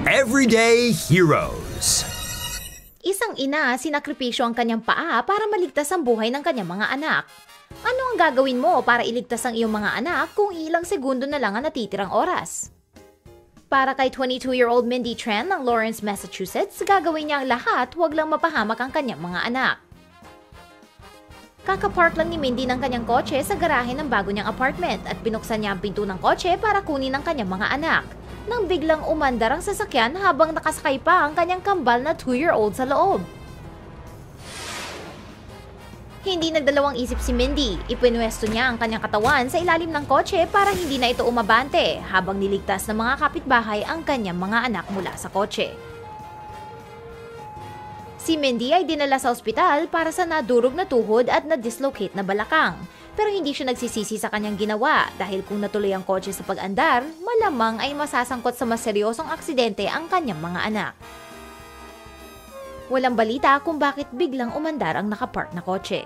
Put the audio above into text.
Everyday Heroes. Isang ina, sinakripisyo ang kanyang paa para maligtas ang buhay ng kanyang mga anak. Ano ang gagawin mo para iligtas ang iyong mga anak kung ilang segundo na lang ang natitirang oras? Para kay 22-year-old Mindy Tran ng Lawrence, Massachusetts, gagawin niya ang lahat, huwag lang mapahamak ang kanyang mga anak. Kakapark lang ni Mindy ng kanyang kotse sa garahe ng bago niyang apartment at binuksan niya ang pinto ng kotse para kunin ang kanyang mga anak. Nang biglang umandar ang sasakyan habang nakasakay pa ang kanyang kambal na 2-year-old sa loob. Hindi nagdalawang isip si Mindy, ipinwesto niya ang kanyang katawan sa ilalim ng kotse para hindi na ito umabante habang niligtas ng mga kapitbahay ang kanyang mga anak mula sa kotse. Si Mindy ay dinala sa ospital para sa nadurog na tuhod at na-dislocate na balakang. Pero hindi siya nagsisisi sa kanyang ginawa dahil kung natuloy ang kotse sa pag-andar, malamang ay masasangkot sa mas seryosong aksidente ang kanyang mga anak. Walang balita kung bakit biglang umandar ang nakapark na kotse.